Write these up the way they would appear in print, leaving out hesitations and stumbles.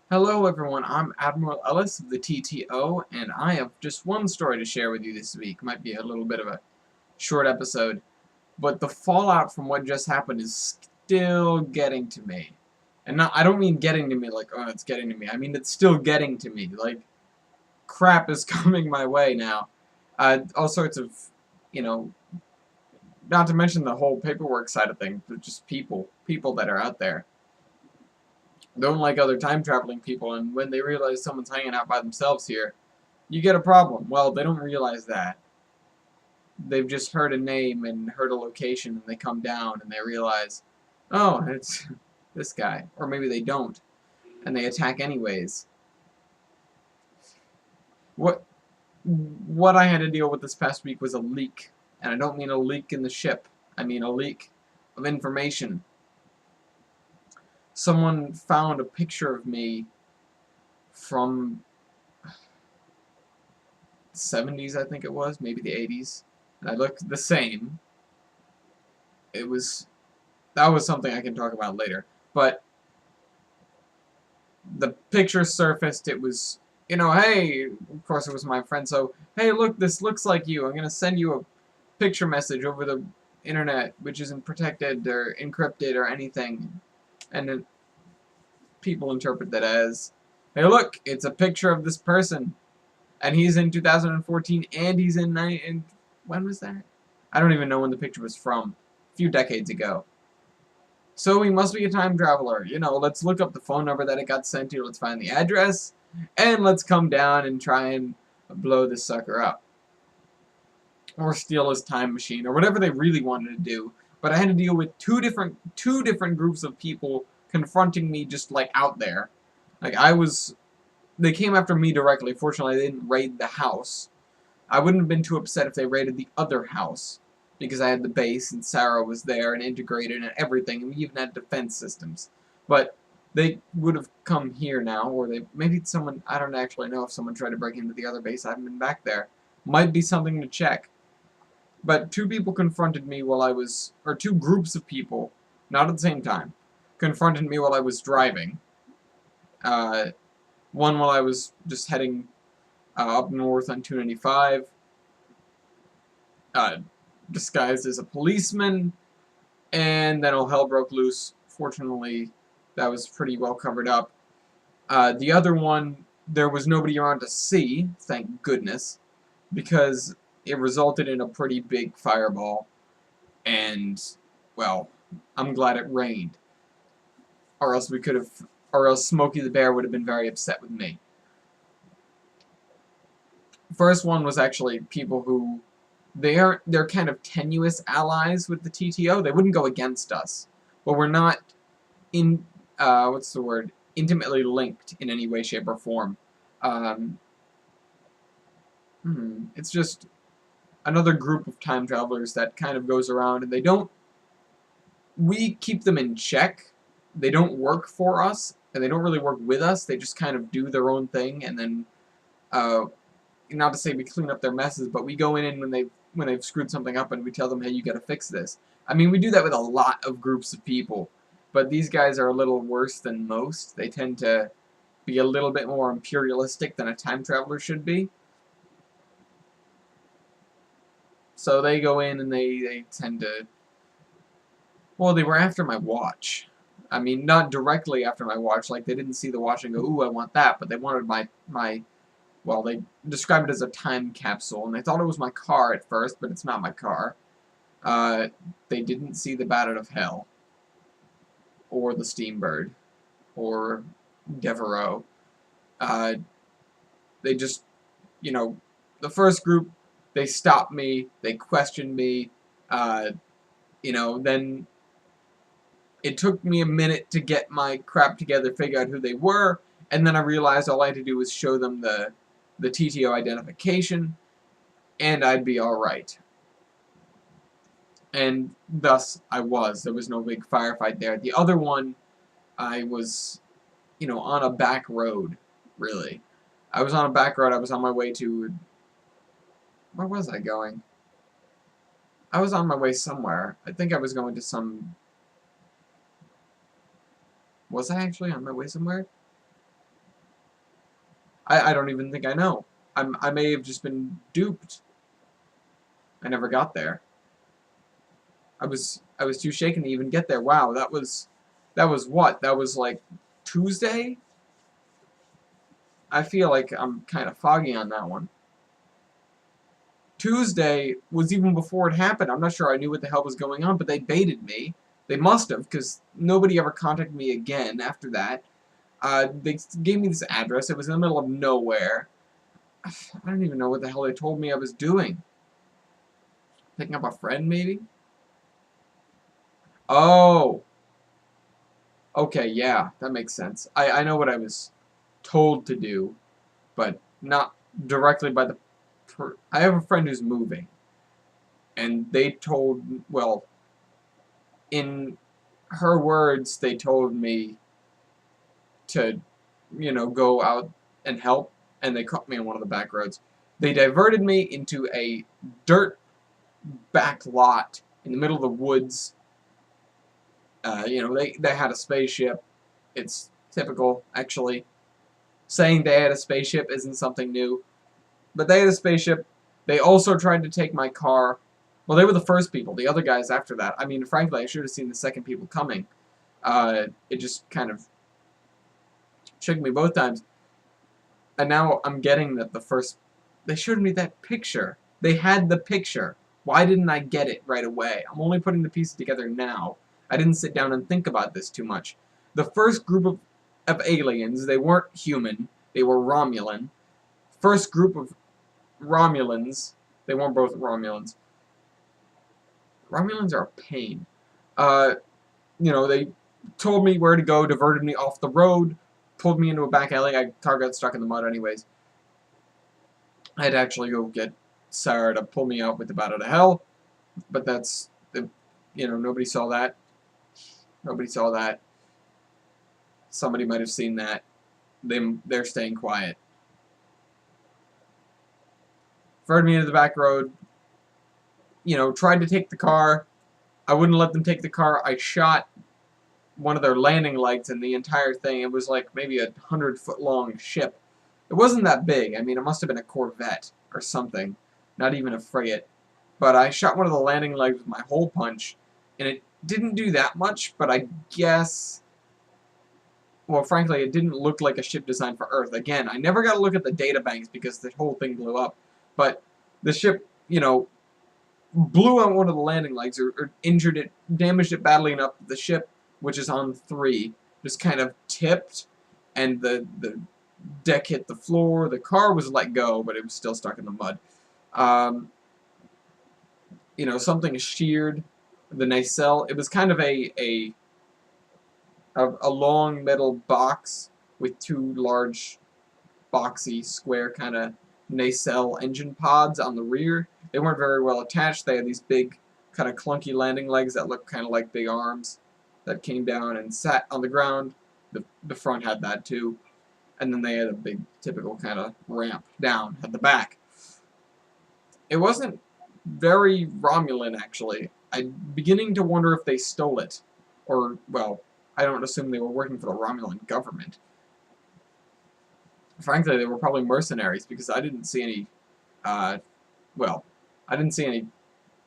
Hello everyone, I'm Admiral Ellis of the TTO, and I have just one story to share with you this week. Might be a little bit of a short episode, but the fallout from what just happened is still getting to me. And I don't mean getting to me like, oh, it's getting to me. I mean, it's still getting to me. Like, crap is coming my way now. All sorts of, you know, not to mention the whole paperwork side of things, but just people that are out there don't like other time traveling people, and when they realize someone's hanging out by themselves here, you get a problem. Well, they don't realize that. They've just heard a name and heard a location, and they come down and they realize, oh, it's this guy. Or maybe they don't, and they attack anyways. What what I had to deal with this past week was a leak. And I don't mean a leak in the ship. I mean a leak of information. Someone found a picture of me from the 70s, I think it was, maybe the 80s. And I looked the same. It was That was something I can talk about later. But the picture surfaced. It was, hey, of course it was my friend. So, hey, look, this looks like you. I'm going to send you a picture message over the internet, which isn't protected or encrypted or anything. And then people interpret that as, hey, look, it's a picture of this person. And he's in 2014, and he's in when was that? I don't even know when the picture was from. A few decades ago. So he must be a time traveler. Let's look up the phone number that it got sent to, let's find the address, and let's come down and try and blow this sucker up. Or steal his time machine, or whatever they really wanted to do. But I had to deal with two different groups of people confronting me just like out there. They came after me directly. Fortunately, they didn't raid the house. I wouldn't have been too upset if they raided the other house, because I had the base and Sarah was there and integrated and everything, and we even had defense systems. But they would have come here now, or maybe someone, I don't actually know if someone tried to break into the other base. I haven't been back there. Might be something to check. But two people confronted me or two groups of people, not at the same time, confronted me while I was driving. Uh, One while I was just heading up north on 295, disguised as a policeman, and then all hell broke loose. Fortunately, that was pretty well covered up. The other one, there was nobody around to see, thank goodness, because it resulted in a pretty big fireball, and, well, I'm glad it rained, or else Smokey the Bear would have been very upset with me. First one was actually people who they're kind of tenuous allies with the TTO. They wouldn't go against us, but we're not what's the word, intimately linked in any way, shape, or form. Um, it's just another group of time travelers that kind of goes around, and we keep them in check. They don't work for us, and they don't really work with us. They just kind of do their own thing, and then, not to say we clean up their messes, but we go in when they've screwed something up, and we tell them, hey, you gotta fix this. I mean, we do that with a lot of groups of people, but these guys are a little worse than most. They tend to be a little bit more imperialistic than a time traveler should be. So they go in and they tend to, well, they were after my watch. I mean, not directly after my watch, like they didn't see the watch and go, ooh, I want that, but they wanted well, they described it as a time capsule, and they thought it was my car at first, but it's not my car. They didn't see the Bat Out of Hell, or the Steambird, or Devereaux. They just, the first group, they stopped me, they questioned me, then it took me a minute to get my crap together, figure out who they were, and then I realized all I had to do was show them the TTO identification, and I'd be alright. And thus, I was. There was no big firefight there. The other one, I was, on a back road, really. I was on a back road. I was on my way to... Where was I going? I was on my way somewhere. I think I was going to some... Was I actually on my way somewhere? I don't even think I know. I may have just been duped. I never got there. I was too shaken to even get there. Wow, that was what? That was like Tuesday? I feel like I'm kind of foggy on that one. Tuesday was even before it happened. I'm not sure I knew what the hell was going on, but they baited me. They must have, because nobody ever contacted me again after that. They gave me this address. It was in the middle of nowhere. I don't even know what the hell they told me I was doing. Picking up a friend, maybe? Oh! Okay, yeah, that makes sense. I know what I was told to do, but not directly by the... I have a friend who's moving, and they told... Well, in her words, they told me to, you know, go out and help, and they caught me on one of the back roads. They diverted me into a dirt back lot in the middle of the woods. You know, they had a spaceship. It's typical, actually. Saying they had a spaceship isn't something new. But they had a spaceship. They also tried to take my car. Well, they were the first people. The other guys after that. I mean, frankly, I should have seen the second people coming. It just kind of shook me both times. And now I'm getting that the first... They showed me that picture. They had the picture. Why didn't I get it right away? I'm only putting the pieces together now. I didn't sit down and think about this too much. The first group of aliens, they weren't human. They were Romulan. First group of Romulans, they weren't both Romulans. Romulans are a pain. You know, they told me where to go, diverted me off the road, pulled me into a back alley. My car got stuck in the mud anyways. I had to actually go get Sarah to pull me out with the bat out of hell. But that's, you know, nobody saw that. Nobody saw that. Somebody might have seen that. They're staying quiet. Referred me into the back road. You know, tried to take the car. I wouldn't let them take the car. I shot one of their landing lights, and the entire thing, it was like maybe a 100-foot long ship. It wasn't that big. I mean, it must have been a Corvette or something. Not even a frigate. But I shot one of the landing legs with my hole punch, and it didn't do that much, but I guess... Well, frankly, it didn't look like a ship designed for Earth. Again, I never got to look at the data banks because the whole thing blew up. But the ship, you know, blew out one of the landing legs, or injured it, damaged it badly enough that the ship, which is on 3, just kind of tipped, and the deck hit the floor. The car was let go, but it was still stuck in the mud. You know, something sheared the nacelle. It was kind of a long metal box with 2 large, boxy, square kind of nacelle engine pods on the rear. They weren't very well attached. They had these big, kind of clunky landing legs that looked kind of like big arms that came down and sat on the ground. The front had that too. And then they had a big, typical kind of ramp down at the back. It wasn't very Romulan, actually. I'm beginning to wonder if they stole it. Or, well, I don't assume they were working for the Romulan government. Frankly, they were probably mercenaries, because I didn't see any, well, I didn't see any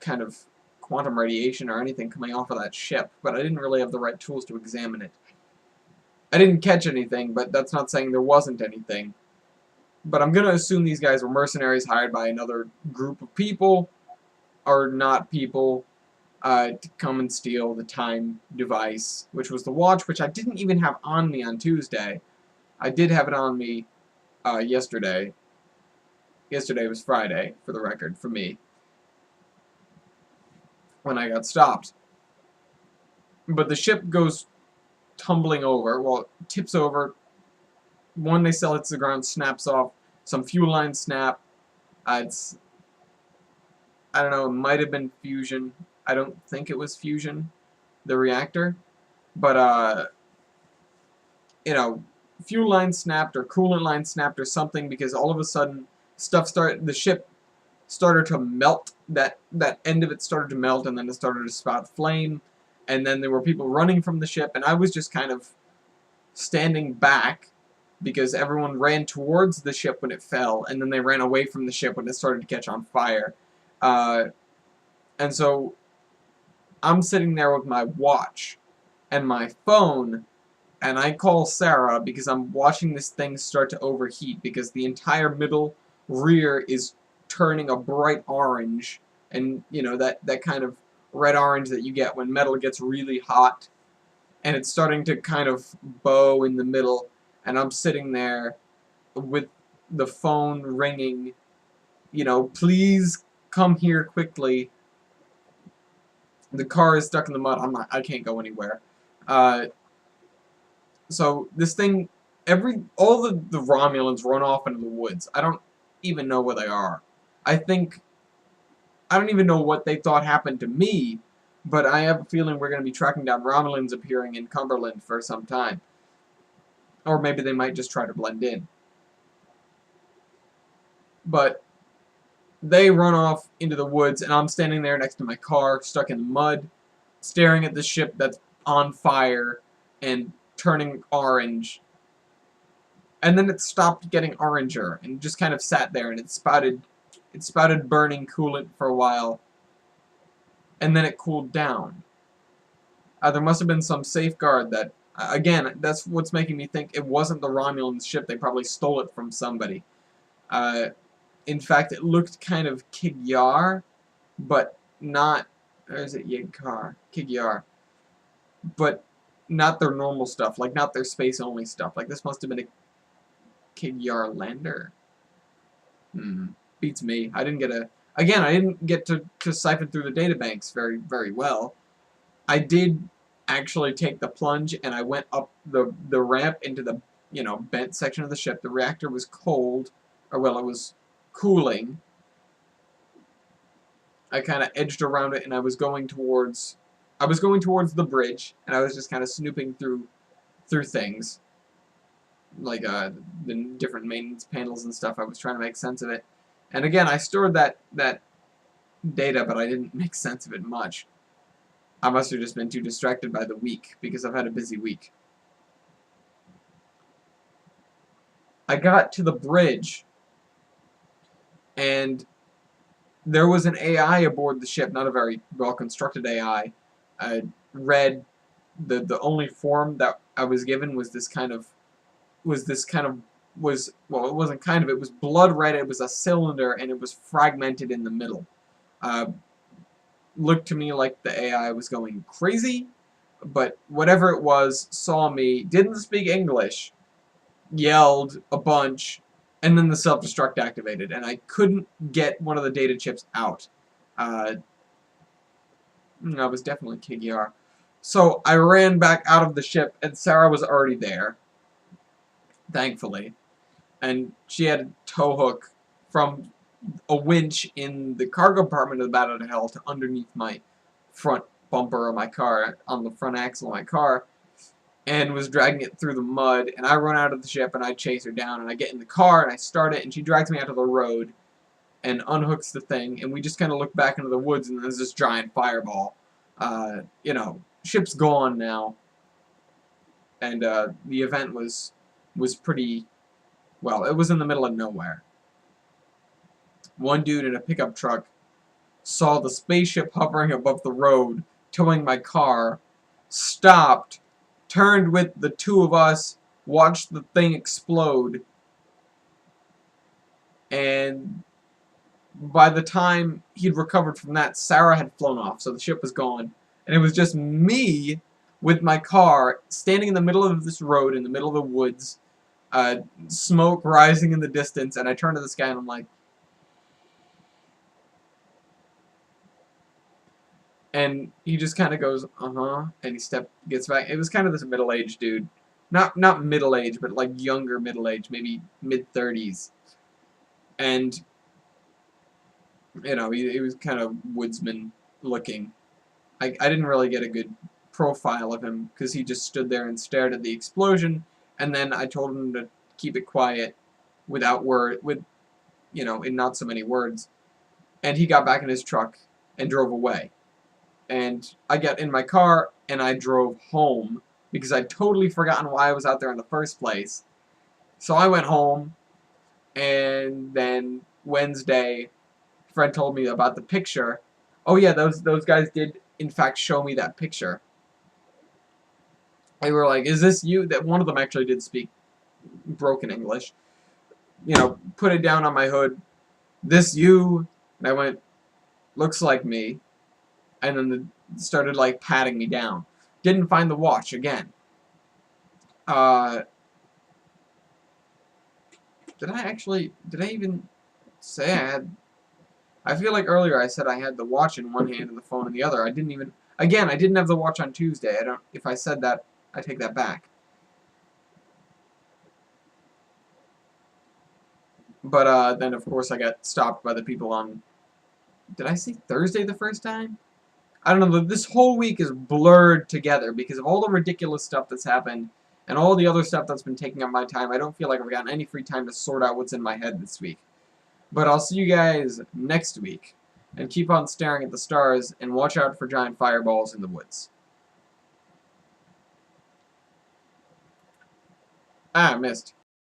kind of quantum radiation or anything coming off of that ship, but I didn't really have the right tools to examine it. I didn't catch anything, but that's not saying there wasn't anything. But I'm going to assume these guys were mercenaries hired by another group of people, or not people, to come and steal the time device, which was the watch, which I didn't even have on me on Tuesday. I did have it on me yesterday. Yesterday was Friday, for the record, for me, when I got stopped. But the ship goes tumbling over, well, tips over. One nacelle hits the ground, snaps off. Some fuel lines snap. It's, I don't know, it might have been fusion. I don't think it was fusion, the reactor. But, you know, fuel line snapped or coolant line snapped or something, because all of a sudden the ship started to melt. That end of it started to melt, and then it started to spout flame, and then there were people running from the ship, and I was just kind of standing back, because everyone ran towards the ship when it fell, and then they ran away from the ship when it started to catch on fire. And so I'm sitting there with my watch and my phone, and I call Sarah because I'm watching this thing start to overheat because the entire middle rear is turning a bright orange, and you know that kind of red orange that you get when metal gets really hot, and it's starting to kind of bow in the middle, and I'm sitting there with the phone ringing, you know, please come here quickly. The car is stuck in the mud. I can't go anywhere. Uh, so this thing, all the Romulans run off into the woods. I don't even know where they are. I don't even know what they thought happened to me, but I have a feeling we're going to be tracking down Romulans appearing in Cumberland for some time. Or maybe they might just try to blend in. But they run off into the woods, and I'm standing there next to my car, stuck in the mud, staring at the ship that's on fire and turning orange. And then it stopped getting oranger and just kind of sat there, and it spouted burning coolant for a while, and then it cooled down. There must have been some safeguard that, again, that's what's making me think it wasn't the Romulan ship. They probably stole it from somebody. In fact, it looked kind of Kigyar, but not, or is it Yigkar? Kigyar. But not their normal stuff, like not their space-only stuff. Like this must have been a Kigyar lander. Beats me. I didn't get to siphon through the databanks very, very well. I did actually take the plunge, and I went up the ramp into the, you know, bent section of the ship. The reactor was cold, or well, it was cooling. I kind of edged around it, and I was going towards the bridge, and I was just kind of snooping through things, like the different maintenance panels and stuff. I was trying to make sense of it, and again, I stored that data, but I didn't make sense of it much. I must have just been too distracted by the week, because I've had a busy week. I got to the bridge, and there was an AI aboard the ship, not a very well-constructed AI. I read the only form that I was given was well, it wasn't kind of, it was blood red, it was a cylinder, and it was fragmented in the middle. Looked to me like the AI was going crazy, but whatever it was saw me, didn't speak English, yelled a bunch, and then the self-destruct activated, and I couldn't get one of the data chips out. That was definitely Kigyar. So I ran back out of the ship, and Sarah was already there, thankfully. And she had a tow hook from a winch in the cargo compartment of the Bat Out of Hell to underneath my front bumper of my car, on the front axle of my car, and was dragging it through the mud. And I run out of the ship, and I chase her down, and I get in the car, and I start it, and she drags me out to the road and unhooks the thing, and we just kind of look back into the woods, and there's this giant fireball. You know, ship's gone now, and the event was pretty, well, it was in the middle of nowhere. One dude in a pickup truck saw the spaceship hovering above the road, towing my car, stopped, turned with the two of us, watched the thing explode, and by the time he'd recovered from that, Sarah had flown off, so the ship was gone. And it was just me with my car standing in the middle of this road, in the middle of the woods, smoke rising in the distance, and I turned to this guy and I'm like, and he just kind of goes, uh-huh, and he gets back. It was kind of this middle-aged dude. Not middle-aged, but like younger middle-aged, maybe mid-30s. And, you know, he was kind of woodsman looking. I didn't really get a good profile of him, because he just stood there and stared at the explosion, and then I told him to keep it quiet, you know, in not so many words, and he got back in his truck and drove away. And I got in my car, and I drove home, because I'd totally forgotten why I was out there in the first place. So I went home, and then Wednesday, a friend told me about the picture. Oh yeah, those guys did in fact show me that picture. They were like, "Is this you?" That one of them actually did speak broken English. You know, put it down on my hood. This you? And I went, looks like me. And then started like patting me down. Didn't find the watch again. Uh, did I even say I had, I feel like earlier I said I had the watch in one hand and the phone in the other. I didn't even, again, I didn't have the watch on Tuesday. I don't, if I said that, I take that back. But then of course I got stopped by the people on, did I say Thursday the first time? I don't know, this whole week is blurred together because of all the ridiculous stuff that's happened and all the other stuff that's been taking up my time. I don't feel like I've gotten any free time to sort out what's in my head this week. But I'll see you guys next week, and keep on staring at the stars and watch out for giant fireballs in the woods. Ah, missed.